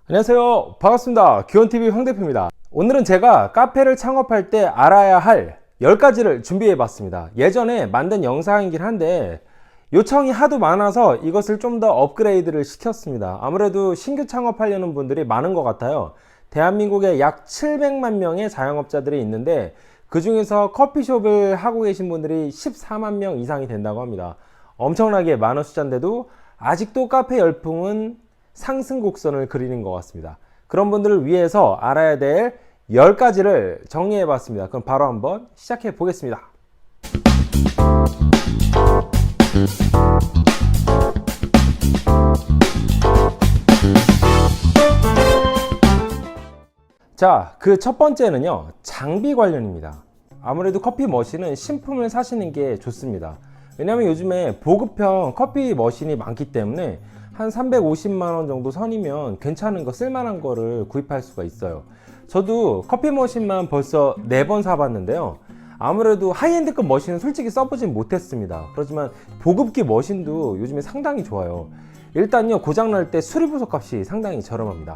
안녕하세요, 반갑습니다. 기원TV 황 대표입니다. 오늘은 제가 카페를 창업할 때 알아야 할 10가지를 준비해 봤습니다. 예전에 만든 영상이긴 한데 요청이 하도 많아서 이것을 좀 더 업그레이드를 시켰습니다. 아무래도 신규 창업하려는 분들이 많은 것 같아요. 대한민국에 약 700만 명의 자영업자들이 있는데 그 중에서 커피숍을 하고 계신 분들이 14만 명 이상이 된다고 합니다. 엄청나게 많은 숫자인데도 아직도 카페 열풍은 상승 곡선을 그리는 것 같습니다. 그런 분들을 위해서 알아야 될 10가지를 정리해 봤습니다. 그럼 바로 한번 시작해 보겠습니다. 자, 그 첫 번째는요, 장비 관련입니다. 아무래도 커피 머신은 신품을 사시는 게 좋습니다. 왜냐면 요즘에 보급형 커피 머신이 많기 때문에 한 350만원 정도 선이면 괜찮은 거, 쓸만한 거를 구입할 수가 있어요. 저도 커피 머신만 벌써 4번 사봤는데요. 아무래도 하이엔드급 머신은 솔직히 써보진 못했습니다. 그렇지만 보급기 머신도 요즘에 상당히 좋아요. 일단요, 고장날 때 수리부속 값이 상당히 저렴합니다.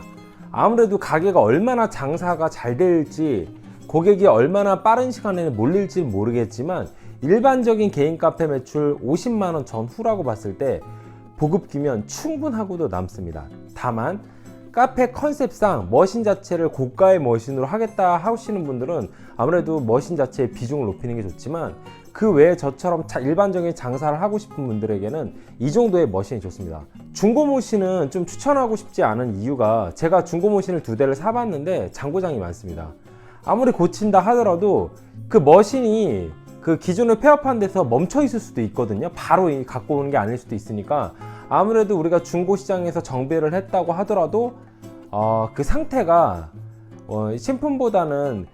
아무래도 가게가 얼마나 장사가 잘 될지, 고객이 얼마나 빠른 시간에 몰릴지 모르겠지만 일반적인 개인 카페 매출 50만원 전후라고 봤을 때 보급기면 충분하고도 남습니다. 다만 카페 컨셉상 머신 자체를 고가의 머신으로 하겠다 하시는 분들은 아무래도 머신 자체의 비중을 높이는 게 좋지만 그 외에 저처럼 일반적인 장사를 하고 싶은 분들에게는 이 정도의 머신이 좋습니다. 중고 머신은 좀 추천하고 싶지 않은 이유가, 제가 중고 머신을 2대를 사봤는데 장고장이 많습니다. 아무리 고친다 하더라도 그 머신이 그 기존의 폐업한 데서 멈춰 있을 수도 있거든요. 바로 갖고 오는 게 아닐 수도 있으니까 아무래도 우리가 중고 시장에서 정비를 했다고 하더라도 그 상태가 신품보다는요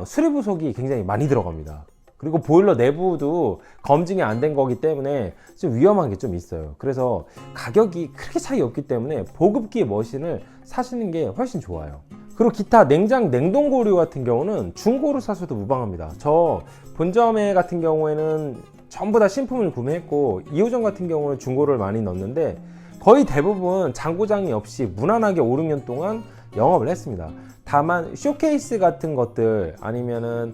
수리부속이 굉장히 많이 들어갑니다. 그리고 보일러 내부도 검증이 안 된 거기 때문에 좀 위험한 게 좀 있어요. 그래서 가격이 크게 차이 없기 때문에 보급기 머신을 사시는 게 훨씬 좋아요. 그리고 기타 냉동고류 같은 경우는 중고로 사셔도 무방합니다. 저 본점에 같은 경우에는 전부 다 신품을 구매했고 2호점 같은 경우는 중고를 많이 넣었는데 거의 대부분 장고장이 없이 무난하게 5, 6년 동안 영업을 했습니다. 다만 쇼케이스 같은 것들 아니면은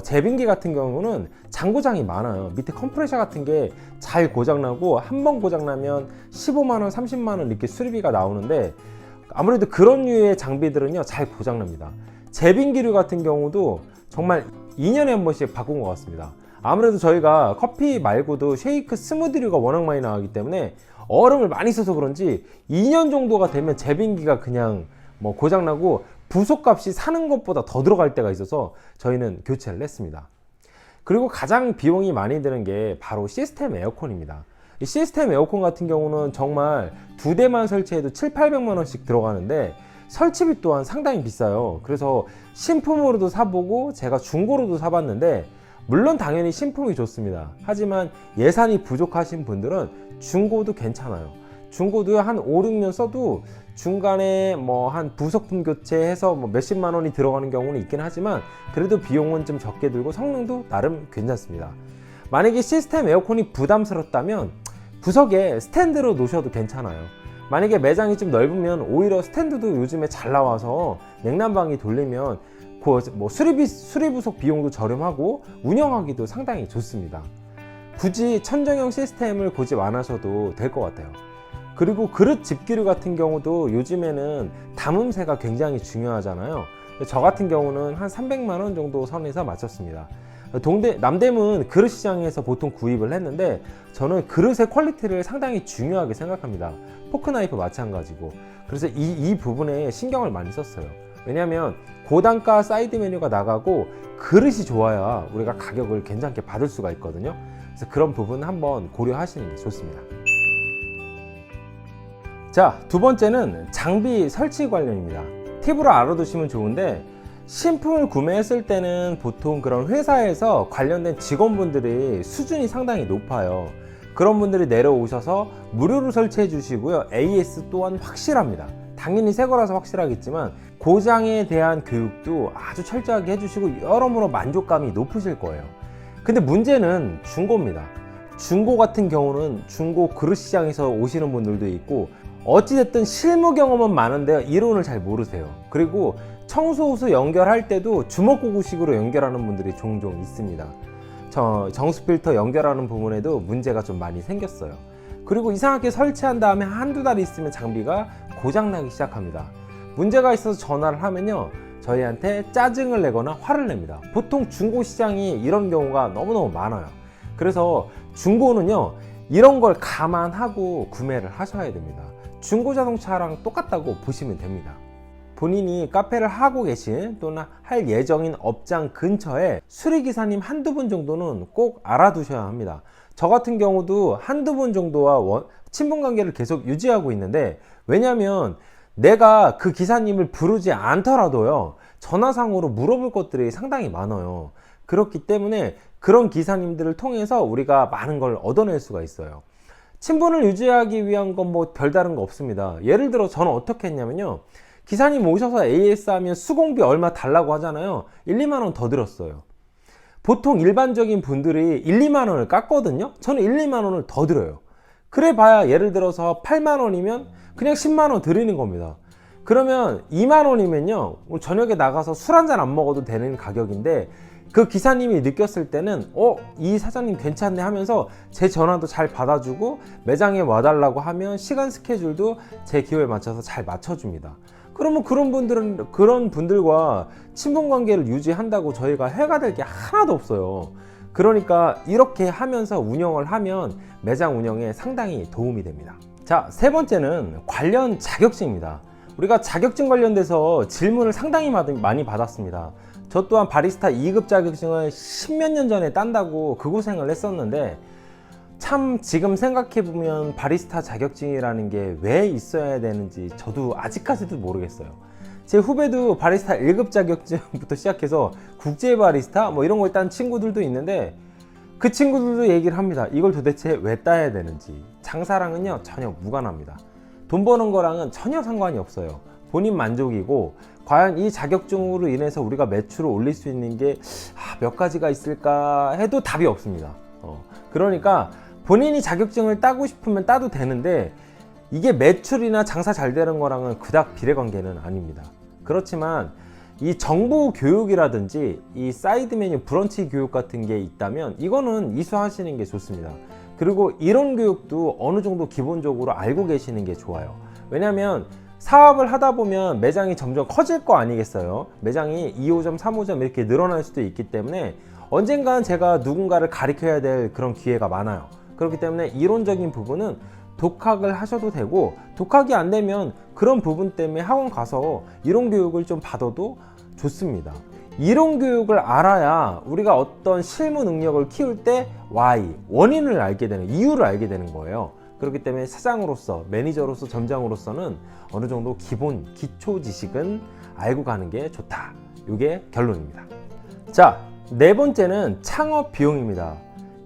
제빙기 같은 경우는 장고장이 많아요. 밑에 컴프레셔 같은 게 잘 고장나고 한 번 고장나면 15만원, 30만원 이렇게 수리비가 나오는데 아무래도 그런 류의 장비들은요 잘 고장납니다. 제빙기류 같은 경우도 정말 2년에 한 번씩 바꾼 것 같습니다. 아무래도 저희가 커피 말고도 쉐이크, 스무디류가 워낙 많이 나가기 때문에 얼음을 많이 써서 그런지 2년 정도가 되면 제빙기가 그냥 고장나고 부속값이 사는 것보다 더 들어갈 때가 있어서 저희는 교체를 했습니다. 그리고 가장 비용이 많이 드는 게 바로 시스템 에어컨입니다. 이 시스템 에어컨 같은 경우는 정말 2대만 설치해도 700~800만 원씩 들어가는데 설치비 또한 상당히 비싸요. 그래서 신품으로도 사보고 제가 중고로도 사봤는데 물론 당연히 신품이 좋습니다. 하지만 예산이 부족하신 분들은 중고도 괜찮아요. 중고도 한 5, 6년 써도 중간에 한 부속품 교체해서 몇십만 원이 들어가는 경우는 있긴 하지만 그래도 비용은 좀 적게 들고 성능도 나름 괜찮습니다. 만약에 시스템 에어컨이 부담스럽다면 구석에 스탠드로 놓으셔도 괜찮아요. 만약에 매장이 좀 넓으면 오히려 스탠드도 요즘에 잘 나와서 냉난방이 돌리면 수리부속 비용도 저렴하고 운영하기도 상당히 좋습니다. 굳이 천정형 시스템을 고집 안 하셔도 될 것 같아요. 그리고 그릇 집기류 같은 경우도 요즘에는 담음새가 굉장히 중요하잖아요. 저 같은 경우는 한 300만 원 정도 선에서 맞췄습니다. 남대문 그릇 시장에서 보통 구입을 했는데 저는 그릇의 퀄리티를 상당히 중요하게 생각합니다. 포크나이프 마찬가지고. 그래서 이 부분에 신경을 많이 썼어요. 왜냐하면 고단가 사이드 메뉴가 나가고 그릇이 좋아야 우리가 가격을 괜찮게 받을 수가 있거든요. 그래서 그런 부분 한번 고려하시는 게 좋습니다. 자, 두 번째는 장비 설치 관련입니다. 팁으로 알아두시면 좋은데 신품을 구매했을 때는 보통 그런 회사에서 관련된 직원분들이 수준이 상당히 높아요. 그런 분들이 내려오셔서 무료로 설치해 주시고요. AS 또한 확실합니다. 당연히 새 거라서 확실하겠지만 고장에 대한 교육도 아주 철저하게 해주시고 여러모로 만족감이 높으실 거예요. 근데 문제는 중고입니다. 중고 같은 경우는 중고 그릇 시장에서 오시는 분들도 있고 어찌됐든 실무 경험은 많은데 이론을 잘 모르세요. 그리고 청소호스 연결할 때도 주먹구구식으로 연결하는 분들이 종종 있습니다. 정수 필터 연결하는 부분에도 문제가 좀 많이 생겼어요. 그리고 이상하게 설치한 다음에 한두 달 있으면 장비가 고장나기 시작합니다. 문제가 있어서 전화를 하면요, 저희한테 짜증을 내거나 화를 냅니다. 보통 중고 시장이 이런 경우가 너무너무 많아요. 그래서 중고는요, 이런 걸 감안하고 구매를 하셔야 됩니다. 중고 자동차랑 똑같다고 보시면 됩니다. 본인이 카페를 하고 계신 또는 할 예정인 업장 근처에 수리기사님 한두 분 정도는 꼭 알아두셔야 합니다. 저 같은 경우도 한두 분 정도와 친분관계를 계속 유지하고 있는데, 왜냐면 내가 그 기사님을 부르지 않더라도요, 전화상으로 물어볼 것들이 상당히 많아요. 그렇기 때문에 그런 기사님들을 통해서 우리가 많은 걸 얻어낼 수가 있어요. 친분을 유지하기 위한 건 뭐 별다른 거 없습니다. 예를 들어 저는 어떻게 했냐면요, 기사님 오셔서 AS 하면 수공비 얼마 달라고 하잖아요. 1, 2만 원 더 들었어요. 보통 일반적인 분들이 1, 2만 원을 깎거든요. 저는 1, 2만 원을 더 들어요. 그래 봐야 예를 들어서 8만 원이면 그냥 10만 원 드리는 겁니다. 그러면 2만 원이면요, 저녁에 나가서 술 한잔 안 먹어도 되는 가격인데, 그 기사님이 느꼈을 때는 이 사장님 괜찮네 하면서 제 전화도 잘 받아주고 매장에 와달라고 하면 시간 스케줄도 제 기호에 맞춰서 잘 맞춰줍니다. 그러면 그런 분들과 친분관계를 유지한다고 저희가 해가 될 게 하나도 없어요. 그러니까 이렇게 하면서 운영을 하면 매장 운영에 상당히 도움이 됩니다. 자, 세 번째는 관련 자격증입니다. 우리가 자격증 관련돼서 질문을 상당히 많이 받았습니다. 저 또한 바리스타 2급 자격증을 10몇 년 전에 딴다고 그 고생을 했었는데, 참 지금 생각해보면 바리스타 자격증이라는 게 왜 있어야 되는지 저도 아직까지도 모르겠어요. 제 후배도 바리스타 1급 자격증부터 시작해서 국제 바리스타 뭐 이런 걸 딴 친구들도 있는데, 그 친구들도 얘기를 합니다. 이걸 도대체 왜 따야 되는지. 장사랑은요, 전혀 무관합니다. 돈 버는 거랑은 전혀 상관이 없어요. 본인 만족이고, 과연 이 자격증으로 인해서 우리가 매출을 올릴 수 있는 게 몇 가지가 있을까 해도 답이 없습니다. 그러니까 본인이 자격증을 따고 싶으면 따도 되는데, 이게 매출이나 장사 잘 되는 거랑은 그닥 비례관계는 아닙니다. 그렇지만 이 정보 교육이라든지 이 사이드 메뉴 브런치 교육 같은 게 있다면 이거는 이수하시는 게 좋습니다. 그리고 이론 교육도 어느 정도 기본적으로 알고 계시는 게 좋아요. 왜냐면 사업을 하다 보면 매장이 점점 커질 거 아니겠어요. 매장이 2호점, 3호점 이렇게 늘어날 수도 있기 때문에 언젠간 제가 누군가를 가르쳐야 될 그런 기회가 많아요. 그렇기 때문에 이론적인 부분은 독학을 하셔도 되고, 독학이 안 되면 그런 부분 때문에 학원 가서 이론 교육을 좀 받아도 좋습니다. 이론 교육을 알아야 우리가 어떤 실무 능력을 키울 때 why, 원인을 알게 되는, 이유를 알게 되는 거예요. 그렇기 때문에 사장으로서, 매니저로서, 점장으로서는 어느 정도 기본 기초 지식은 알고 가는 게 좋다. 이게 결론입니다. 자, 네 번째는 창업 비용입니다.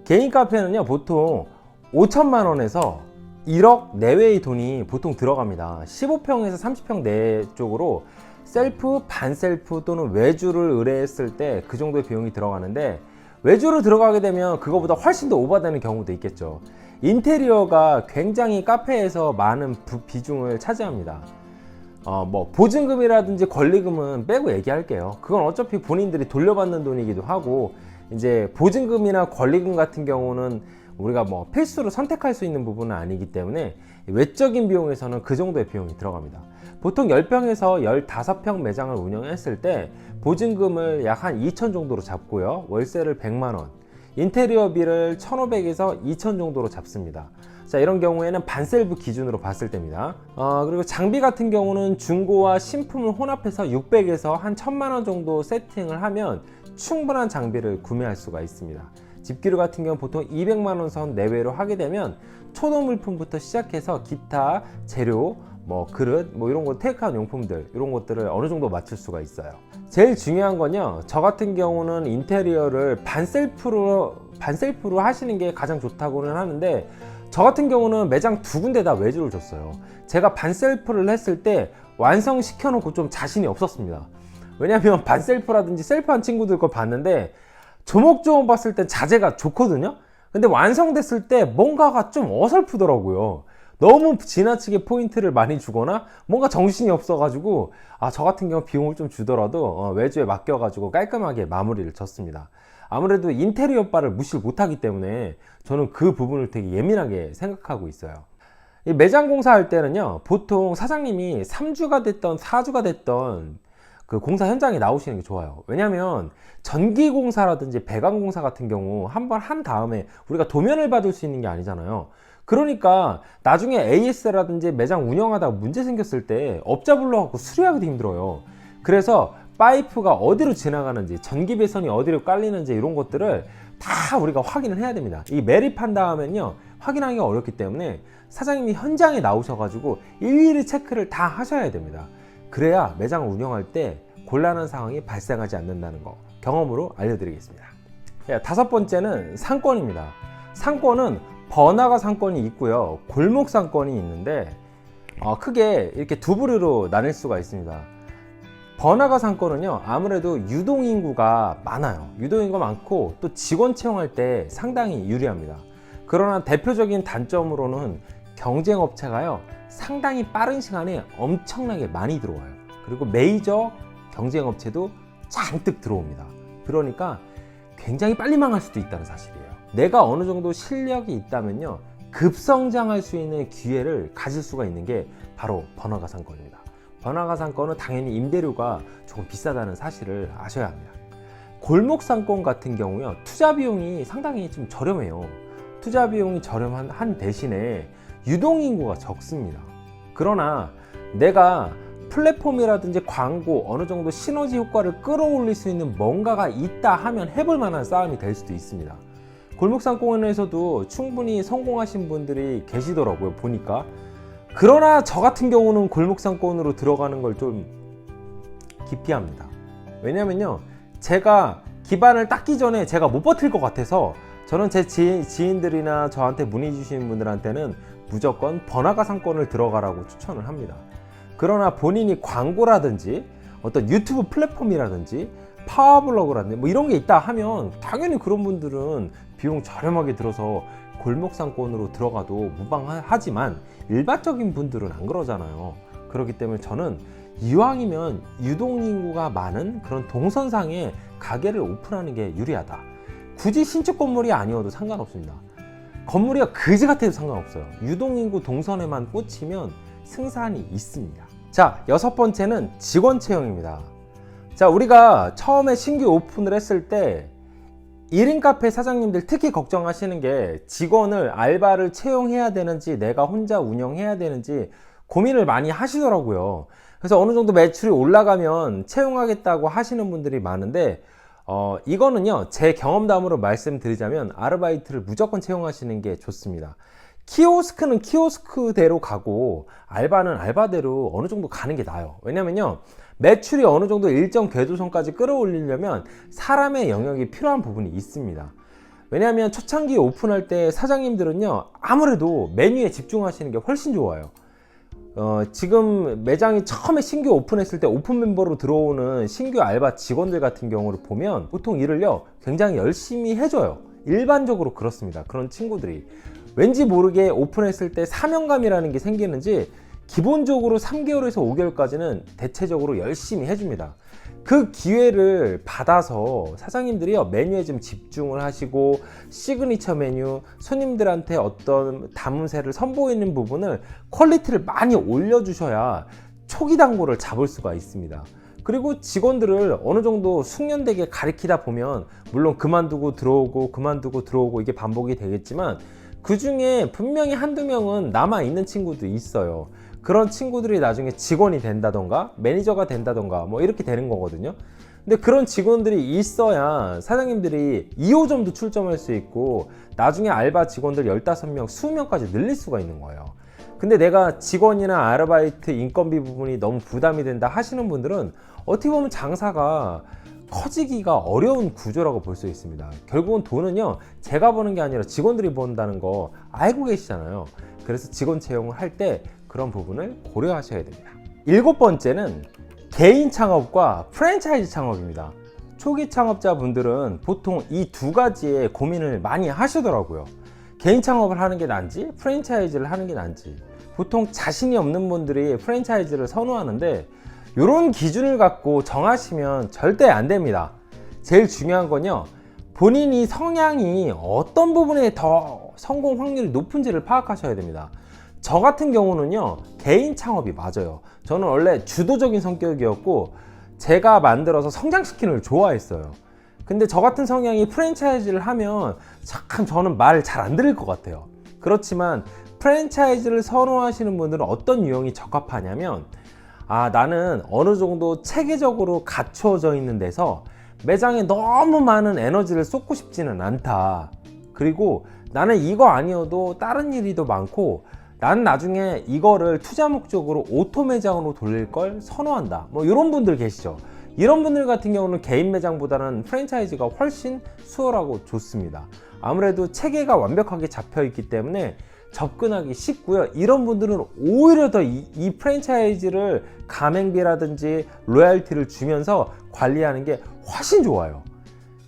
개인 카페는요, 보통 5천만 원에서 1억 내외의 돈이 보통 들어갑니다. 15평에서 30평 내 쪽으로 셀프, 반셀프 또는 외주를 의뢰했을 때 그 정도의 비용이 들어가는데, 외주를 들어가게 되면 그거보다 훨씬 더 오버되는 경우도 있겠죠. 인테리어가 굉장히 카페에서 많은 비중을 차지합니다. 뭐 보증금이라든지 권리금은 빼고 얘기할게요. 그건 어차피 본인들이 돌려받는 돈이기도 하고, 이제 보증금이나 권리금 같은 경우는 우리가 뭐 필수로 선택할 수 있는 부분은 아니기 때문에 외적인 비용에서는 그 정도의 비용이 들어갑니다. 보통 10평에서 15평 매장을 운영했을 때 보증금을 약 한 2천 정도로 잡고요, 월세를 100만 원, 인테리어비를 1,500에서 2,000 정도로 잡습니다. 자, 이런 경우에는 반셀프 기준으로 봤을 때입니다. 그리고 장비 같은 경우는 중고와 신품을 혼합해서 600에서 한 1,000만 원 정도 세팅을 하면 충분한 장비를 구매할 수가 있습니다. 집기류 같은 경우는 보통 200만 원 선 내외로 하게 되면 초도 물품부터 시작해서 기타 재료, 뭐 그릇, 뭐 이런 거 테이크아웃 용품들, 이런 것들을 어느 정도 맞출 수가 있어요. 제일 중요한 건요, 저 같은 경우는 인테리어를 반셀프로 하시는 게 가장 좋다고는 하는데, 저 같은 경우는 매장 두 군데 다 외주를 줬어요. 제가 반셀프를 했을 때 완성시켜 놓고 좀 자신이 없었습니다. 왜냐면 반셀프라든지 셀프한 친구들 거 봤는데 조목조목 봤을 때 자재가 좋거든요. 근데 완성됐을 때 뭔가가 좀 어설프더라고요. 너무 지나치게 포인트를 많이 주거나 뭔가 정신이 없어가지고 저 같은 경우 비용을 좀 주더라도 외주에 맡겨가지고 깔끔하게 마무리를 졌습니다. 아무래도 인테리어 바를 무시를 못하기 때문에 저는 그 부분을 되게 예민하게 생각하고 있어요. 이 매장 공사할 때는요, 보통 사장님이 3주가 됐던 4주가 됐던 그 공사 현장에 나오시는 게 좋아요. 왜냐면 전기 공사라든지 배관 공사 같은 경우 한번 한 다음에 우리가 도면을 받을 수 있는 게 아니잖아요. 그러니까 나중에 AS라든지 매장 운영하다가 문제 생겼을 때 업자 불러갖고 수리하기도 힘들어요. 그래서 파이프가 어디로 지나가는지, 전기 배선이 어디로 깔리는지 이런 것들을 다 우리가 확인을 해야 됩니다. 이 매립한 다음엔요, 확인하기가 어렵기 때문에 사장님이 현장에 나오셔가지고 일일이 체크를 다 하셔야 됩니다. 그래야 매장을 운영할 때 곤란한 상황이 발생하지 않는다는 거 경험으로 알려드리겠습니다. 다섯 번째는 상권입니다. 상권은 번화가 상권이 있고요, 골목 상권이 있는데 크게 이렇게 두 부류로 나뉠 수가 있습니다. 번화가 상권은요, 아무래도 유동인구가 많아요. 유동인구가 많고 또 직원 채용할 때 상당히 유리합니다. 그러나 대표적인 단점으로는 경쟁업체가요, 상당히 빠른 시간에 엄청나게 많이 들어와요. 그리고 메이저 경쟁업체도 잔뜩 들어옵니다. 그러니까 굉장히 빨리 망할 수도 있다는 사실이에요. 내가 어느 정도 실력이 있다면요, 급성장할 수 있는 기회를 가질 수가 있는 게 바로 번화가 상권입니다. 번화가 상권은 당연히 임대료가 조금 비싸다는 사실을 아셔야 합니다. 골목 상권 같은 경우요, 투자 비용이 상당히 좀 저렴해요. 투자 비용이 저렴한 대신에 유동인구가 적습니다. 그러나 내가 플랫폼이라든지 광고, 어느 정도 시너지 효과를 끌어올릴 수 있는 뭔가가 있다 하면 해볼 만한 싸움이 될 수도 있습니다. 골목상권에서도 충분히 성공하신 분들이 계시더라고요, 보니까. 그러나 저 같은 경우는 골목상권으로 들어가는 걸 좀 기피합니다. 왜냐면요, 제가 기반을 닦기 전에 제가 못 버틸 것 같아서 저는 제 지인들이나 저한테 문의 주시는 분들한테는 무조건 번화가 상권을 들어가라고 추천을 합니다. 그러나 본인이 광고라든지 어떤 유튜브 플랫폼이라든지 파워블로그라든지 뭐 이런 게 있다 하면 당연히 그런 분들은 비용 저렴하게 들어서 골목상권으로 들어가도 무방하지만 일반적인 분들은 안 그러잖아요. 그렇기 때문에 저는 이왕이면 유동인구가 많은 그런 동선상에 가게를 오픈하는 게 유리하다. 굳이 신축 건물이 아니어도 상관없습니다. 건물이 그지 같아도 상관없어요. 유동인구 동선에만 꽂히면 승산이 있습니다. 자, 여섯 번째는 직원 채용입니다. 자, 우리가 처음에 신규 오픈을 했을 때 1인 카페 사장님들 특히 걱정하시는 게 직원을 알바를 채용해야 되는지 내가 혼자 운영해야 되는지 고민을 많이 하시더라고요. 그래서 어느 정도 매출이 올라가면 채용하겠다고 하시는 분들이 많은데 이거는요, 제 경험담으로 말씀드리자면 아르바이트를 무조건 채용하시는 게 좋습니다. 키오스크는 키오스크대로 가고 알바는 알바대로 어느 정도 가는 게 나아요. 왜냐면요, 매출이 어느 정도 일정 궤도선까지 끌어올리려면 사람의 영역이 필요한 부분이 있습니다. 왜냐하면 초창기 오픈할 때 사장님들은요, 아무래도 메뉴에 집중하시는 게 훨씬 좋아요. 지금 매장이 처음에 신규 오픈했을 때 오픈 멤버로 들어오는 신규 알바 직원들 같은 경우를 보면 보통 일을요, 굉장히 열심히 해줘요. 일반적으로 그렇습니다. 그런 친구들이 왠지 모르게 오픈했을 때 사명감이라는 게 생기는지 기본적으로 3개월에서 5개월까지는 대체적으로 열심히 해줍니다. 그 기회를 받아서 사장님들이요, 메뉴에 좀 집중을 하시고 시그니처 메뉴, 손님들한테 어떤 담음새를 선보이는 부분을 퀄리티를 많이 올려주셔야 초기 단골을 잡을 수가 있습니다. 그리고 직원들을 어느 정도 숙련되게 가리키다 보면 물론 그만두고 들어오고 이게 반복이 되겠지만 그 중에 분명히 한두 명은 남아있는 친구도 있어요. 그런 친구들이 나중에 직원이 된다던가 매니저가 된다던가 뭐 이렇게 되는 거거든요. 근데 그런 직원들이 있어야 사장님들이 2호점도 출점할 수 있고 나중에 알바 직원들 15명, 20명까지 늘릴 수가 있는 거예요. 근데 내가 직원이나 아르바이트 인건비 부분이 너무 부담이 된다 하시는 분들은 어떻게 보면 장사가 커지기가 어려운 구조라고 볼 수 있습니다. 결국은 돈은요, 제가 버는 게 아니라 직원들이 번다는 거 알고 계시잖아요. 그래서 직원 채용을 할 때 그런 부분을 고려하셔야 됩니다. 7번째는 개인 창업과 프랜차이즈 창업입니다. 초기 창업자분들은 보통 이 두 가지에 고민을 많이 하시더라고요. 개인 창업을 하는 게 나은지 프랜차이즈를 하는 게 나은지, 보통 자신이 없는 분들이 프랜차이즈를 선호하는데 이런 기준을 갖고 정하시면 절대 안 됩니다. 제일 중요한 건요, 본인이 성향이 어떤 부분에 더 성공 확률이 높은지를 파악하셔야 됩니다. 저 같은 경우는요, 개인 창업이 맞아요. 저는 원래 주도적인 성격이었고 제가 만들어서 성장시키는 걸 좋아했어요. 근데 저 같은 성향이 프랜차이즈를 하면 참 저는 말 잘 안 들을 것 같아요. 그렇지만 프랜차이즈를 선호하시는 분들은 어떤 유형이 적합하냐면, 나는 어느 정도 체계적으로 갖춰져 있는 데서 매장에 너무 많은 에너지를 쏟고 싶지는 않다. 그리고 나는 이거 아니어도 다른 일이 더 많고 난 나중에 이거를 투자 목적으로 오토 매장으로 돌릴 걸 선호한다. 뭐 이런 분들 계시죠. 이런 분들 같은 경우는 개인 매장보다는 프랜차이즈가 훨씬 수월하고 좋습니다. 아무래도 체계가 완벽하게 잡혀 있기 때문에 접근하기 쉽고요. 이런 분들은 오히려 더 이 프랜차이즈를 가맹비라든지 로얄티를 주면서 관리하는 게 훨씬 좋아요.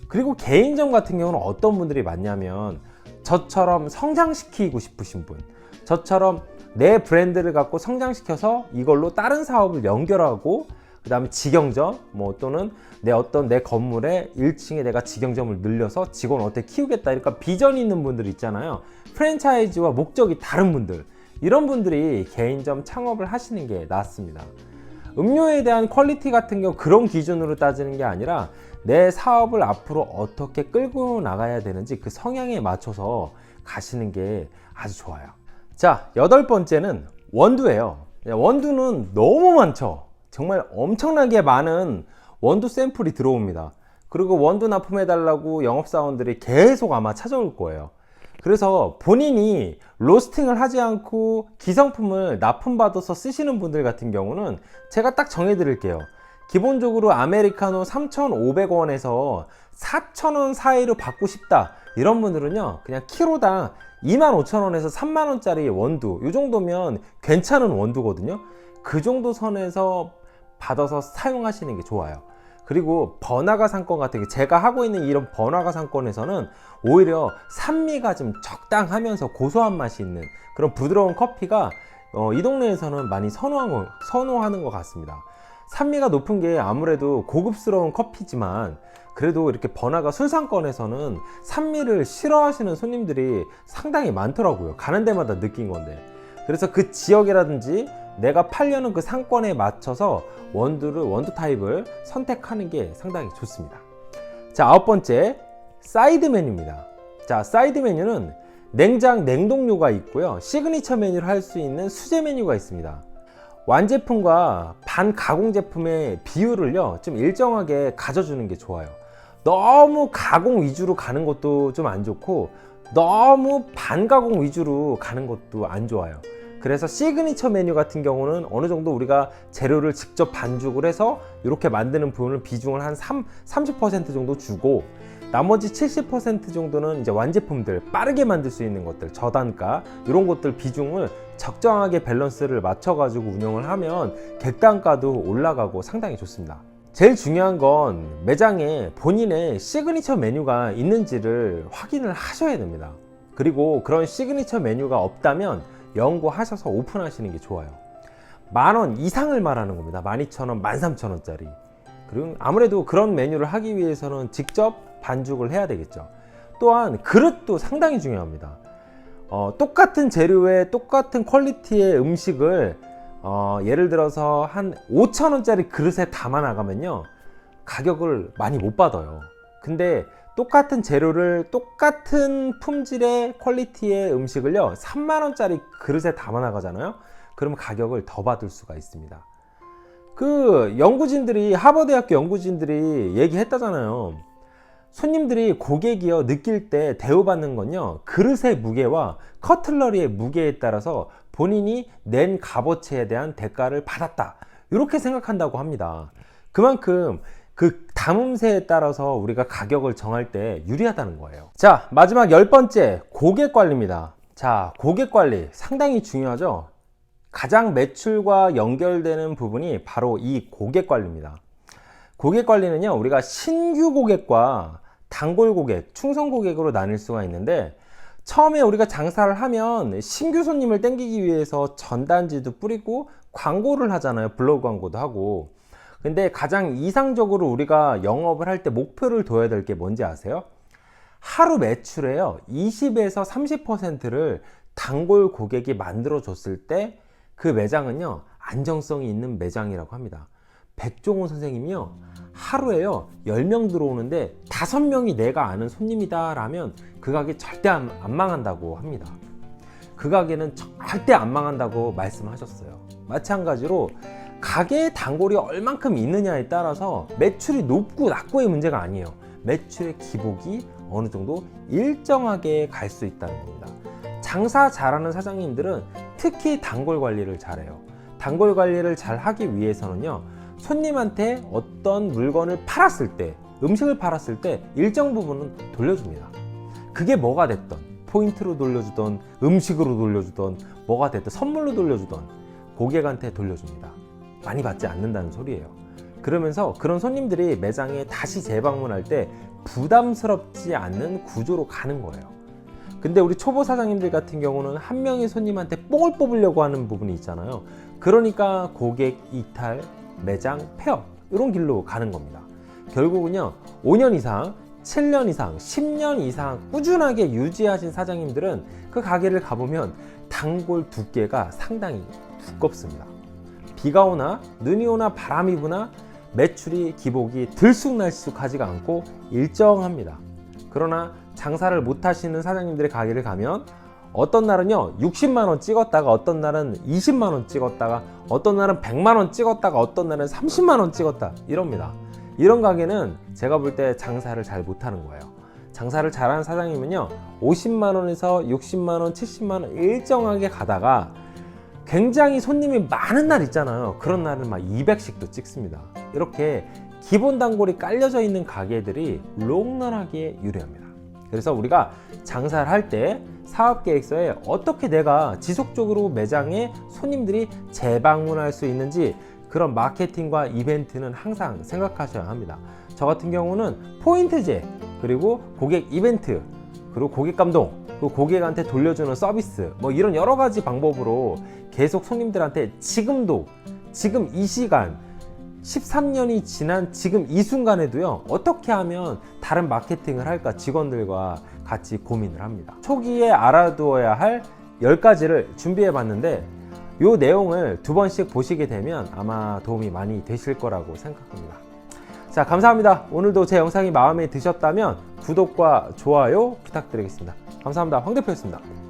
그리고 개인점 같은 경우는 어떤 분들이 많냐면, 저처럼 성장시키고 싶으신 분, 저처럼 내 브랜드를 갖고 성장시켜서 이걸로 다른 사업을 연결하고, 그 다음에 직영점, 또는 내 건물에 1층에 내가 직영점을 늘려서 직원을 어떻게 키우겠다, 그러니까 비전이 있는 분들 있잖아요. 프랜차이즈와 목적이 다른 분들, 이런 분들이 개인점 창업을 하시는 게 낫습니다. 음료에 대한 퀄리티 같은 경우 그런 기준으로 따지는 게 아니라 내 사업을 앞으로 어떻게 끌고 나가야 되는지 그 성향에 맞춰서 가시는 게 아주 좋아요. 자, 8번째는 원두예요. 원두는 너무 많죠. 정말 엄청나게 많은 원두 샘플이 들어옵니다. 그리고 원두 납품해달라고 영업사원들이 계속 아마 찾아올 거예요. 그래서 본인이 로스팅을 하지 않고 기성품을 납품받아서 쓰시는 분들 같은 경우는 제가 딱 정해드릴게요. 기본적으로 아메리카노 3,500원에서 4,000원 사이로 받고 싶다, 이런 분들은요, 그냥 키로당 25,000원에서 3만원짜리 원두, 이 정도면 괜찮은 원두거든요. 그 정도 선에서 받아서 사용하시는 게 좋아요. 그리고 번화가 상권 같은 게, 제가 하고 있는 이런 번화가 상권에서는 오히려 산미가 좀 적당하면서 고소한 맛이 있는 그런 부드러운 커피가 이 동네에서는 많이 선호하는 것 같습니다. 산미가 높은 게 아무래도 고급스러운 커피지만, 그래도 이렇게 번화가 술상권에서는 산미를 싫어하시는 손님들이 상당히 많더라고요. 가는 데마다 느낀 건데. 그래서 그 지역이라든지 내가 팔려는 그 상권에 맞춰서 원두 타입을 선택하는 게 상당히 좋습니다. 자, 9번째, 사이드 메뉴입니다. 자, 사이드 메뉴는 냉장, 냉동류가 있고요, 시그니처 메뉴를 할 수 있는 수제 메뉴가 있습니다. 완제품과 반가공 제품의 비율을요, 좀 일정하게 가져주는 게 좋아요. 너무 가공 위주로 가는 것도 좀 안 좋고, 너무 반가공 위주로 가는 것도 안 좋아요. 그래서 시그니처 메뉴 같은 경우는 어느 정도 우리가 재료를 직접 반죽을 해서 이렇게 만드는 부분을 비중을 한 30% 정도 주고, 나머지 70% 정도는 이제 완제품들, 빠르게 만들 수 있는 것들, 저단가, 이런 것들 비중을 적정하게 밸런스를 맞춰가지고 운영을 하면 객단가도 올라가고 상당히 좋습니다. 제일 중요한 건 매장에 본인의 시그니처 메뉴가 있는지를 확인을 하셔야 됩니다. 그리고 그런 시그니처 메뉴가 없다면 연구하셔서 오픈하시는 게 좋아요. 10,000원 이상을 말하는 겁니다. 12,000원, 13,000원짜리. 그리고 아무래도 그런 메뉴를 하기 위해서는 직접 반죽을 해야 되겠죠. 또한 그릇도 상당히 중요합니다. 똑같은 재료에 똑같은 퀄리티의 음식을 예를 들어서 한 5,000원짜리 그릇에 담아 나가면요, 가격을 많이 못 받아요. 근데 똑같은 재료를 똑같은 품질의 퀄리티의 음식을요, 3만원짜리 그릇에 담아 나가잖아요. 그러면 가격을 더 받을 수가 있습니다. 그 연구진들이, 하버드대학교 연구진들이 얘기했다잖아요. 손님들이, 고객이요, 느낄 때 대우받는 건요, 그릇의 무게와 커틀러리의 무게에 따라서 본인이 낸 값어치에 대한 대가를 받았다, 이렇게 생각한다고 합니다. 그만큼 그 담음새에 따라서 우리가 가격을 정할 때 유리하다는 거예요. 자, 마지막 10번째, 고객 관리입니다. 자, 고객 관리 상당히 중요하죠. 가장 매출과 연결되는 부분이 바로 이 고객 관리입니다. 고객 관리는요, 우리가 신규 고객과 단골 고객, 충성 고객으로 나눌 수가 있는데, 처음에 우리가 장사를 하면 신규 손님을 땡기기 위해서 전단지도 뿌리고 광고를 하잖아요. 블로그 광고도 하고. 근데 가장 이상적으로 우리가 영업을 할 때 목표를 둬야 될 게 뭔지 아세요? 하루 매출에요 20에서 30%를 단골 고객이 만들어 줬을 때 그 매장은요 안정성이 있는 매장이라고 합니다. 백종원 선생님이요 하루에요 10명 들어오는데 5명이 내가 아는 손님이다 라면 그 가게 절대 안 망한다고 합니다. 그 가게는 절대 안 망한다고 말씀하셨어요. 마찬가지로 가게의 단골이 얼만큼 있느냐에 따라서 매출이 높고 낮고의 문제가 아니에요. 매출의 기복이 어느 정도 일정하게 갈 수 있다는 겁니다. 장사 잘하는 사장님들은 특히 단골 관리를 잘해요. 단골 관리를 잘 하기 위해서는요 손님한테 어떤 물건을 팔았을 때, 음식을 팔았을 때 일정 부분은 돌려줍니다. 그게 뭐가 됐던, 포인트로 돌려주던, 음식으로 돌려주던, 뭐가 됐든 선물로 돌려주던 고객한테 돌려줍니다. 많이 받지 않는다는 소리예요. 그러면서 그런 손님들이 매장에 다시 재방문할 때 부담스럽지 않는 구조로 가는 거예요. 근데 우리 초보 사장님들 같은 경우는 한 명의 손님한테 뽕을 뽑으려고 하는 부분이 있잖아요. 그러니까 고객 이탈, 매장 폐업 이런 길로 가는 겁니다. 결국은요 5년 이상, 7년 이상, 10년 이상 꾸준하게 유지하신 사장님들은 그 가게를 가보면 단골 두께가 상당히 두껍습니다. 비가 오나 눈이 오나 바람이 부나 매출이 기복이 들쑥날쑥하지가 않고 일정합니다. 그러나 장사를 못 하시는 사장님들의 가게를 가면 어떤 날은요 60만원 찍었다가 어떤 날은 20만원 찍었다가 어떤 날은 100만원 찍었다가 어떤 날은 30만원 찍었다 이럽니다. 이런 가게는 제가 볼 때 장사를 잘 못하는 거예요. 장사를 잘하는 사장님은요 50만원에서 60만원, 70만원 일정하게 가다가 굉장히 손님이 많은 날 있잖아요. 그런 날은 막 200씩도 찍습니다. 이렇게 기본 단골이 깔려져 있는 가게들이 롱런하기에 유리합니다. 그래서 우리가 장사를 할 때 사업계획서에 어떻게 내가 지속적으로 매장에 손님들이 재방문할 수 있는지 그런 마케팅과 이벤트는 항상 생각하셔야 합니다. 저 같은 경우는 포인트제, 그리고 고객 이벤트, 그리고 고객 감동, 그리고 고객한테 돌려주는 서비스 뭐 이런 여러 가지 방법으로 계속 손님들한테 지금도 지금 이 시간 13년이 지난 지금 이 순간에도요 어떻게 하면 다른 마케팅을 할까 직원들과 같이 고민을 합니다. 초기에 알아두어야 할 10가지를 준비해 봤는데 이 내용을 2번씩 보시게 되면 아마 도움이 많이 되실 거라고 생각합니다. 자, 감사합니다. 오늘도 제 영상이 마음에 드셨다면 구독과 좋아요 부탁드리겠습니다. 감사합니다. 황 대표였습니다.